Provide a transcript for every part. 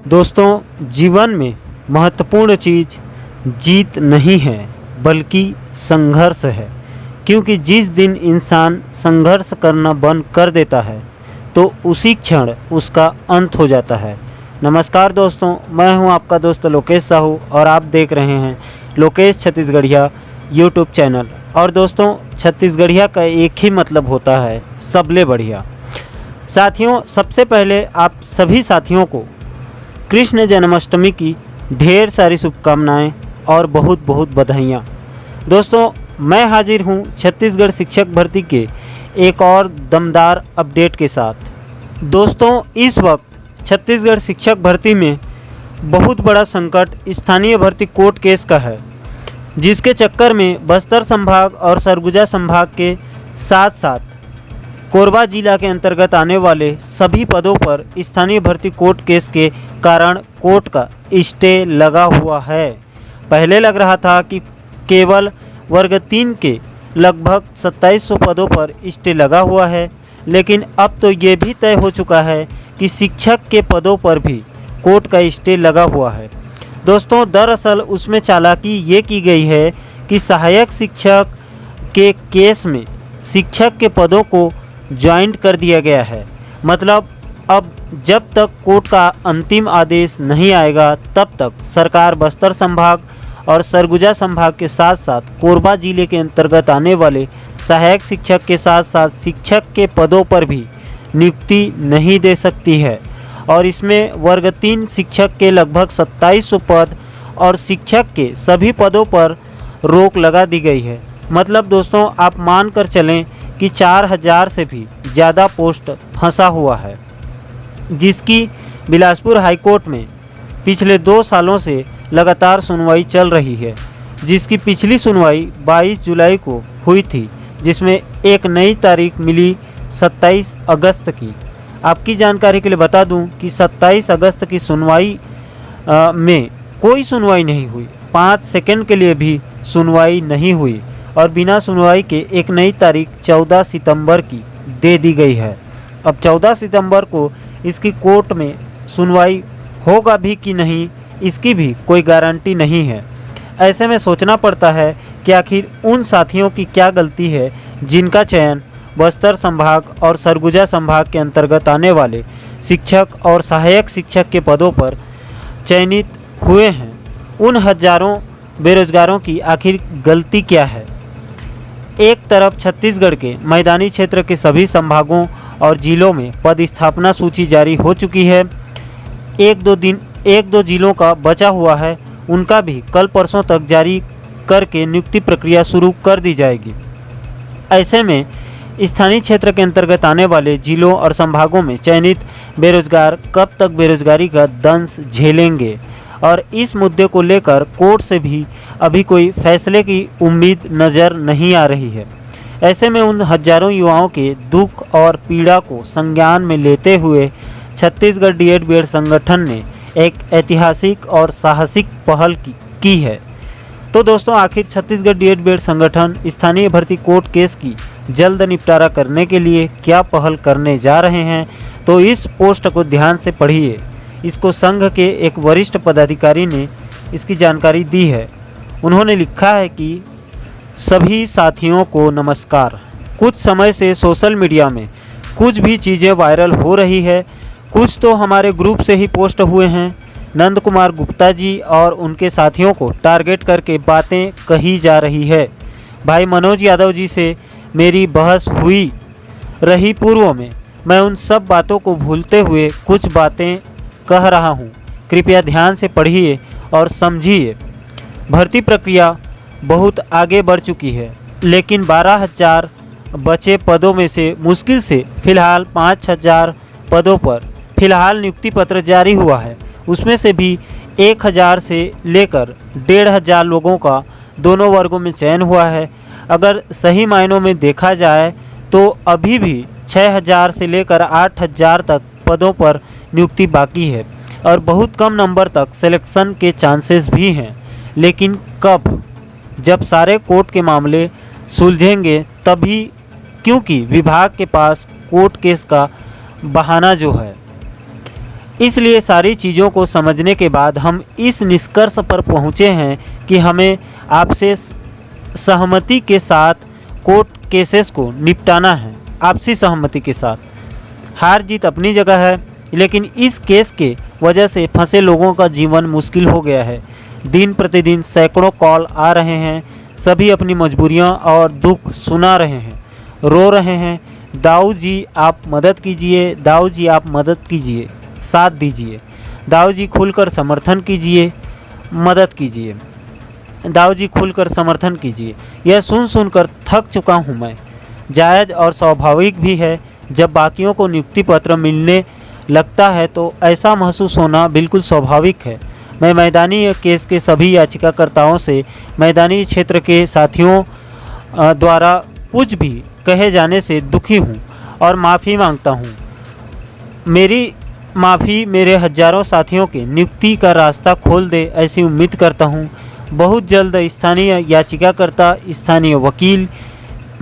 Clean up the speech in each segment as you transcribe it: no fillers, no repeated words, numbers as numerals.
दोस्तों, जीवन में महत्वपूर्ण चीज़ जीत नहीं है बल्कि संघर्ष है। क्योंकि जिस दिन इंसान संघर्ष करना बंद कर देता है तो उसी क्षण उसका अंत हो जाता है। नमस्कार दोस्तों, मैं हूं आपका दोस्त लोकेश साहू और आप देख रहे हैं लोकेश छत्तीसगढ़िया यूट्यूब चैनल। और दोस्तों, छत्तीसगढ़िया का एक ही मतलब होता है सबले बढ़िया। साथियों, सबसे पहले आप सभी साथियों को कृष्ण जन्माष्टमी की ढेर सारी शुभकामनाएं और बहुत बहुत बधाइयाँ। दोस्तों, मैं हाजिर हूं छत्तीसगढ़ शिक्षक भर्ती के एक और दमदार अपडेट के साथ। दोस्तों, इस वक्त छत्तीसगढ़ शिक्षक भर्ती में बहुत बड़ा संकट स्थानीय भर्ती कोर्ट केस का है, जिसके चक्कर में बस्तर संभाग और सरगुजा संभाग के साथ साथ कोरबा जिला के अंतर्गत आने वाले सभी पदों पर स्थानीय भर्ती कोर्ट केस के कारण कोर्ट का स्टे लगा हुआ है। पहले लग रहा था कि केवल वर्ग 3 के लगभग 2700 पदों पर स्टे लगा हुआ है, लेकिन अब तो ये भी तय हो चुका है कि शिक्षक के पदों पर भी कोर्ट का स्टे लगा हुआ है। दोस्तों, दरअसल उसमें चालाकी ये की गई है कि सहायक शिक्षक के केस में शिक्षक के पदों को ज्वाइंट कर दिया गया है। मतलब अब जब तक कोर्ट का अंतिम आदेश नहीं आएगा तब तक सरकार बस्तर संभाग और सरगुजा संभाग के साथ साथ कोरबा जिले के अंतर्गत आने वाले सहायक शिक्षक के साथ साथ शिक्षक के पदों पर भी नियुक्ति नहीं दे सकती है। और इसमें वर्ग 3 शिक्षक के लगभग 2700 पद और शिक्षक के सभी पदों पर रोक लगा दी गई है। मतलब दोस्तों, आप मान कर चलें कि 4000 से भी ज़्यादा पोस्ट फंसा हुआ है, जिसकी बिलासपुर हाईकोर्ट में पिछले 2 सालों से लगातार सुनवाई चल रही है। जिसकी पिछली सुनवाई 22 जुलाई को हुई थी, जिसमें एक नई तारीख मिली 27 अगस्त की। आपकी जानकारी के लिए बता दूं कि 27 अगस्त की सुनवाई में कोई सुनवाई नहीं हुई, 5 सेकंड के लिए भी सुनवाई नहीं हुई और बिना सुनवाई के एक नई तारीख 14 सितंबर की दे दी गई है। अब 14 सितंबर को इसकी कोर्ट में सुनवाई होगा भी कि नहीं, इसकी भी कोई गारंटी नहीं है। ऐसे में सोचना पड़ता है कि आखिर उन साथियों की क्या गलती है जिनका चयन बस्तर संभाग और सरगुजा संभाग के अंतर्गत आने वाले शिक्षक और सहायक शिक्षक के पदों पर चयनित हुए हैं। उन हजारों बेरोजगारों की आखिर गलती क्या है? एक तरफ छत्तीसगढ़ के मैदानी क्षेत्र के सभी संभागों और जिलों में पद स्थापना सूची जारी हो चुकी है। एक दो जिलों का बचा हुआ है, उनका भी कल परसों तक जारी करके नियुक्ति प्रक्रिया शुरू कर दी जाएगी। ऐसे में स्थानीय क्षेत्र के अंतर्गत आने वाले जिलों और संभागों में चयनित बेरोजगार कब तक बेरोजगारी का दंश झेलेंगे, और इस मुद्दे को लेकर कोर्ट से भी अभी कोई फैसले की उम्मीद नज़र नहीं आ रही है। ऐसे में उन हजारों युवाओं के दुख और पीड़ा को संज्ञान में लेते हुए छत्तीसगढ़ डीएड बीएड संगठन ने एक ऐतिहासिक और साहसिक पहल की है। तो दोस्तों, आखिर छत्तीसगढ़ डीएड बीएड संगठन स्थानीय भर्ती कोर्ट केस की जल्द निपटारा करने के लिए क्या पहल करने जा रहे हैं, तो इस पोस्ट को ध्यान से पढ़िए। इसको संघ के एक वरिष्ठ पदाधिकारी ने इसकी जानकारी दी है। उन्होंने लिखा है कि सभी साथियों को नमस्कार। कुछ समय से सोशल मीडिया में कुछ भी चीज़ें वायरल हो रही है, कुछ तो हमारे ग्रुप से ही पोस्ट हुए हैं। नंद कुमार गुप्ता जी और उनके साथियों को टारगेट करके बातें कही जा रही है। भाई मनोज यादव जी से मेरी बहस हुई रही पूर्व में। मैं उन सब बातों को भूलते हुए कुछ बातें कह रहा हूँ, कृपया ध्यान से पढ़िए और समझिए। भर्ती प्रक्रिया बहुत आगे बढ़ चुकी है, लेकिन 12,000 बचे पदों में से मुश्किल से फिलहाल 5,000 पदों पर फिलहाल नियुक्ति पत्र जारी हुआ है। उसमें से भी 1,000 से लेकर 1,500 लोगों का दोनों वर्गों में चयन हुआ है। अगर सही मायनों में देखा जाए तो अभी भी 6,000 से लेकर 8,000 तक पदों पर नियुक्ति बाकी है और बहुत कम नंबर तक सिलेक्शन के चांसेस भी हैं। लेकिन कब? जब सारे कोर्ट के मामले सुलझेंगे तभी, क्योंकि विभाग के पास कोर्ट केस का बहाना जो है इसलिए सारी चीज़ों को समझने के बाद हम इस निष्कर्ष पर पहुँचे हैं कि हमें आपसे सहमति के साथ कोर्ट केसेस को निपटाना है। आपसी सहमति के साथ। हार जीत अपनी जगह है, लेकिन इस केस के वजह से फंसे लोगों का जीवन मुश्किल हो गया है। दिन प्रतिदिन सैकड़ों कॉल आ रहे हैं, सभी अपनी मजबूरियां और दुख सुना रहे हैं, रो रहे हैं, दाऊ जी आप मदद कीजिए, दाऊ जी आप मदद कीजिए, साथ दीजिए, दाऊ जी खुलकर समर्थन कीजिए, मदद कीजिए, दाऊ जी खुलकर समर्थन कीजिए। यह सुन सुनकर थक चुका हूँ मैं। जायज़ और स्वाभाविक भी है। जब बाकियों को नियुक्ति पत्र मिलने लगता है तो ऐसा महसूस होना बिल्कुल स्वाभाविक है। मैं मैदानी केस के सभी याचिकाकर्ताओं से मैदानी क्षेत्र के साथियों द्वारा कुछ भी कहे जाने से दुखी हूँ और माफ़ी मांगता हूँ। मेरी माफ़ी मेरे हजारों साथियों के नियुक्ति का रास्ता खोल दे, ऐसी उम्मीद करता हूँ। बहुत जल्द स्थानीय याचिकाकर्ता, स्थानीय वकील,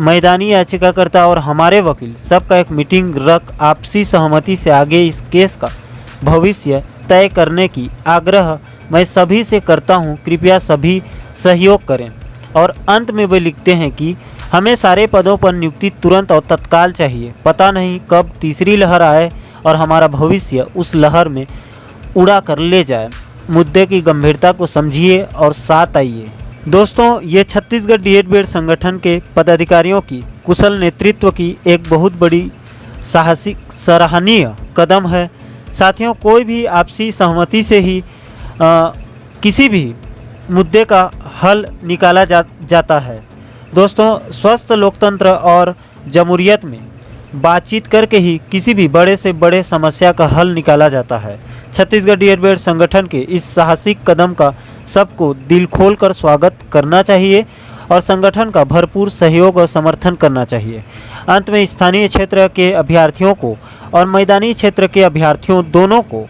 मैदानी याचिकाकर्ता और हमारे वकील सबका एक मीटिंग रख आपसी सहमति से आगे इस केस का भविष्य तय करने की आग्रह मैं सभी से करता हूं। कृपया सभी सहयोग करें। और अंत में वे लिखते हैं कि हमें सारे पदों पर नियुक्ति तुरंत और तत्काल चाहिए। पता नहीं कब तीसरी लहर आए और हमारा भविष्य उस लहर में उड़ा कर ले जाए। मुद्दे की गंभीरता को समझिए और साथ आइए। दोस्तों, ये छत्तीसगढ़ डीएड संगठन के पदाधिकारियों की कुशल नेतृत्व की एक बहुत बड़ी साहसिक सराहनीय कदम है। साथियों, कोई भी आपसी सहमति से ही किसी भी मुद्दे का हल निकाला जाता है। दोस्तों, स्वस्थ लोकतंत्र और जमहूरियत में बातचीत करके ही किसी भी बड़े से बड़े समस्या का हल निकाला जाता है। छत्तीसगढ़ डीएड संगठन के इस साहसिक कदम का सबको दिल खोलकर स्वागत करना चाहिए और संगठन का भरपूर सहयोग और समर्थन करना चाहिए। अंत में स्थानीय क्षेत्र के अभ्यर्थियों को और मैदानी क्षेत्र के अभ्यर्थियों दोनों को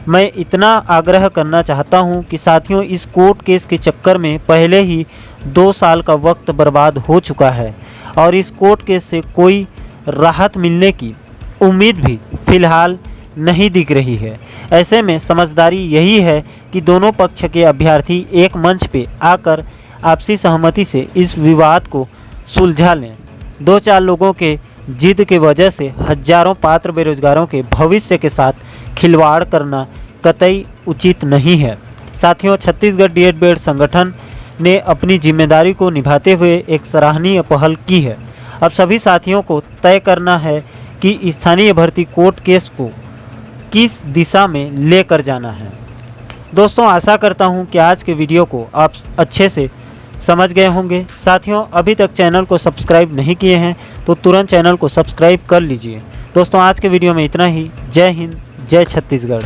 मैं इतना आग्रह करना चाहता हूं कि साथियों, इस कोर्ट केस के चक्कर में पहले ही 2 साल का वक्त बर्बाद हो चुका है और इस कोर्ट केस से कोई राहत मिलने की उम्मीद भी फ़िलहाल नहीं दिख रही है। ऐसे में समझदारी यही है कि दोनों पक्ष के अभ्यर्थी एक मंच पे आकर आपसी सहमति से इस विवाद को सुलझा लें। 2-4 लोगों के जिद के वजह से हजारों पात्र बेरोजगारों के भविष्य के साथ खिलवाड़ करना कतई उचित नहीं है। साथियों, छत्तीसगढ़ डीएड संगठन ने अपनी जिम्मेदारी को निभाते हुए एक सराहनीय पहल की है। अब सभी साथियों को तय करना है कि स्थानीय भर्ती कोर्ट केस को किस दिशा में लेकर जाना है। दोस्तों, आशा करता हूं कि आज के वीडियो को आप अच्छे से समझ गए होंगे। साथियों, अभी तक चैनल को सब्सक्राइब नहीं किए हैं तो तुरंत चैनल को सब्सक्राइब कर लीजिए। दोस्तों, आज के वीडियो में इतना ही। जय हिंद, जय छत्तीसगढ़।